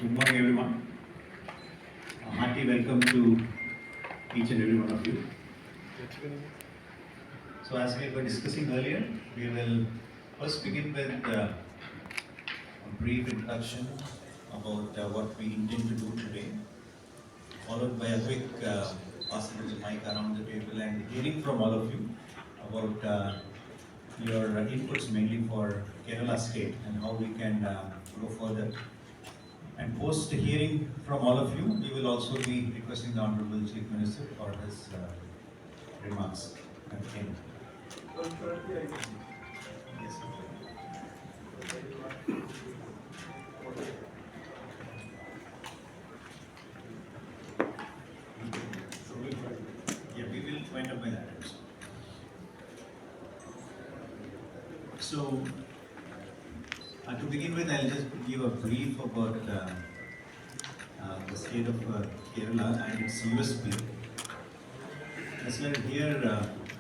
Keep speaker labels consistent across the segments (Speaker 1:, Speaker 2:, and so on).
Speaker 1: Good morning, everyone. A hearty welcome to each and every one of you. So, as we were discussing earlier, we will first begin with a brief introduction about what we intend to do today, followed by a quick passing of the mic around the table and hearing from all of you about your inputs mainly for Kerala State and how we can go further. And post hearing from all of you, we will also be requesting the Honorable Chief Minister for his remarks at the end. Yes, sir. Yeah, we will wind up by that also. So, to begin with, I'll just give a brief about the state of Kerala and its USP. As well here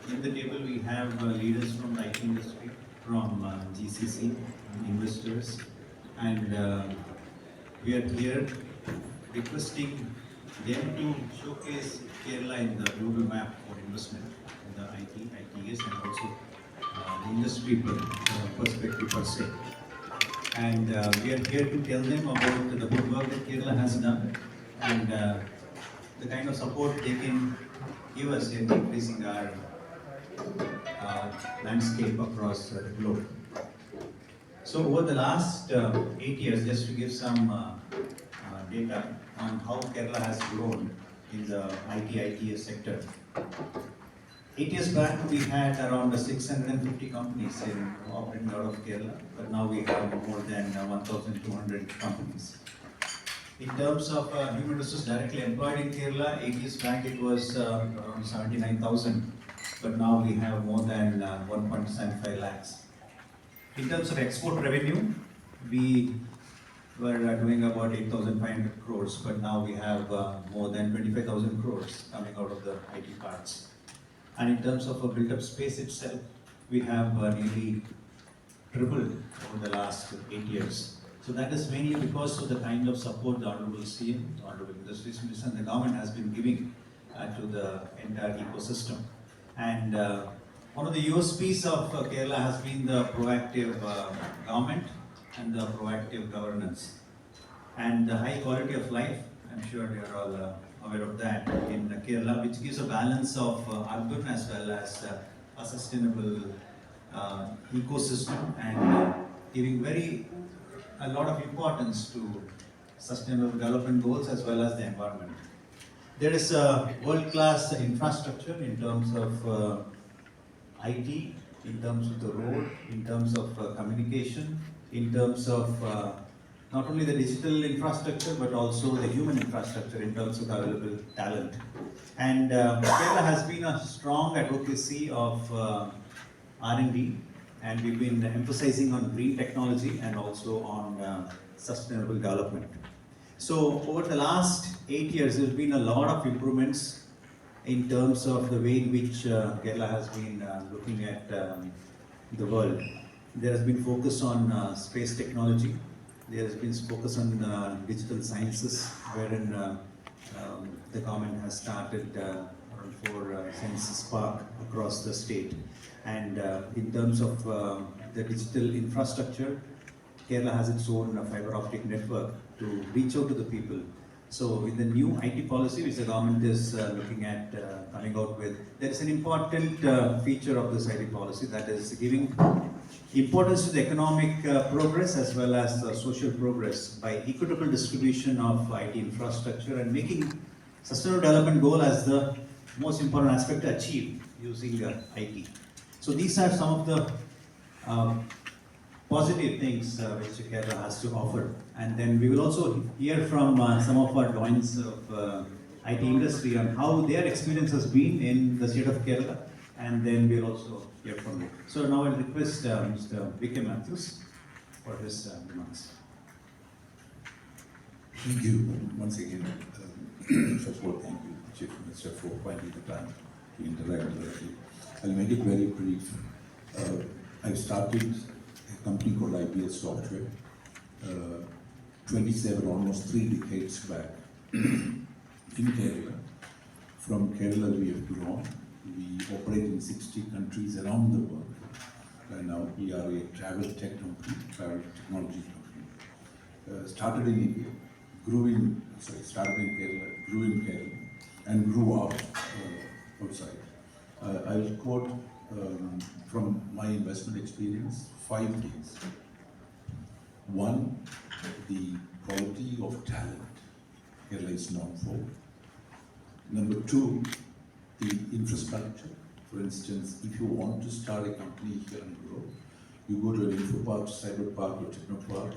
Speaker 1: in the table, we have leaders from the IT industry, from GCC, investors, and we are here requesting them to showcase Kerala in the global map for investment in the ITS, and also the industry perspective per se. And we are here to tell them about the good work that Kerala has done and the kind of support they can give us in increasing our landscape across the globe. So over the last 8 years, just to give some data on how Kerala has grown in the ITS sector. 8 years back, we had around 650 companies operating out of Kerala, but now we have more than 1,200 companies. In terms of human resources directly employed in Kerala, 8 years back it was around 79,000, but now we have more than 1.75 lakhs. In terms of export revenue, we were doing about 8,500 crores, but now we have more than 25,000 crores coming out of the IT parts. And in terms of a built-up space itself, we have nearly tripled over the last 8 years. So that is mainly because of the kind of support the Honorable CM, the Honorable Industries Minister, and the government has been giving to the entire ecosystem. And one of the USPs of Kerala has been the proactive government and the proactive governance. And the high quality of life, I'm sure you are all aware of that in Kerala, which gives a balance of urban as well as a sustainable ecosystem and giving a lot of importance to sustainable development goals as well as the environment. There is a world-class infrastructure in terms of IT, in terms of the road, in terms of communication, in terms of not only the digital infrastructure but also the human infrastructure in terms of available talent. And Kerala has been a strong advocacy of R&D, and we've been emphasizing on green technology and also on sustainable development. So over the last 8 years, there's been a lot of improvements in terms of the way in which Kerala has been looking at the world. There has been focus on space technology. There has been focus on digital sciences, wherein the government has started around 4 sciences park across the state. And in terms of the digital infrastructure, Kerala has its own fiber optic network to reach out to the people. So in the new IT policy which the government is looking at coming out with, there is an important feature of this IT policy, that is giving importance to the economic progress as well as social progress by equitable distribution of IT infrastructure and making sustainable development goal as the most important aspect to achieve using IT. So these are some of the positive things which Kerala has to offer. And then we will also hear from some of our joints of IT industry on how their experience has been in the state of Kerala, and then we'll also hear from you. So now I'll request Mr. V.K. Matthews for his remarks.
Speaker 2: Thank you once again. First of all, thank you, Chief Minister, for finding the time to interact with you. I'll make it very brief. I started a company called IBS Software 27, almost 3 decades back in Kerala. From Kerala we have grown. We operate in 60 countries around the world. And now we are a travel tech company, travel technology company. Started in India, started in Kerala, grew in Kerala, and grew out outside. I'll quote from my investment experience 5 things. One, the quality of talent Kerala is known for. Number 2, the infrastructure. For instance, if you want to start a company here and grow, you go to an info park, cyber park, or techno park.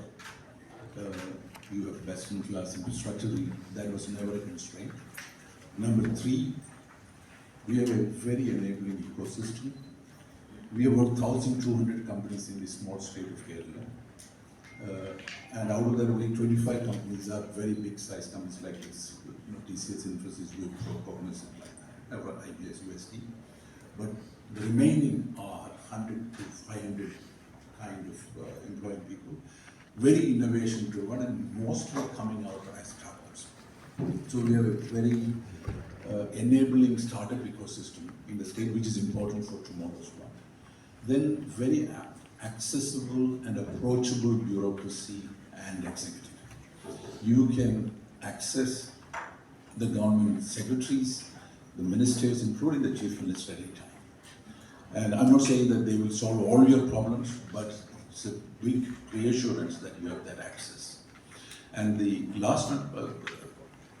Speaker 2: You have best-in-class infrastructure. That was never a constraint. Number 3, we have a very enabling ecosystem. We have about 1,200 companies in the small state of Kerala. And out of that, only 25 companies are very big-size companies like this, TCS, Infosys, Wipro, Cognizant, like that, or IBS, USD. But the remaining are 100 to 500 kind of employing people, very innovation-driven, and mostly coming out as startups. So we have a very enabling startup ecosystem in the state, which is important for tomorrow's work. Then very accessible and approachable bureaucracy and executive. You can access the government secretaries, the ministers, including the chief minister anytime. And I'm not saying that they will solve all your problems, but it's a big reassurance that you have that access. And the last one,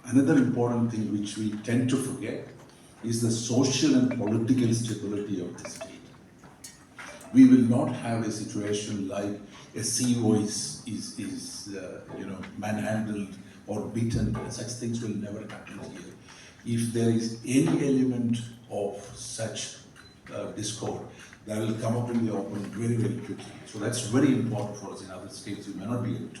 Speaker 2: another important thing which we tend to forget is the social and political stability of the state. We will not have a situation like a CEO is manhandled or beaten. Such things will never happen here. If there is any element of such discord, that will come up in the open very, very quickly. So that's very important for us. In other states, we may not be able to.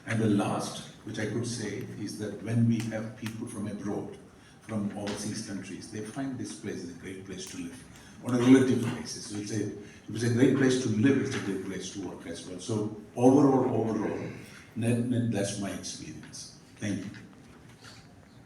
Speaker 2: And the last, which I could say, is that when we have people from abroad, from overseas countries, they find this place is a great place to live on a relative basis. So if it's a great place to live, it's a great place to work as well. So overall, net, that's my experience. Thank you.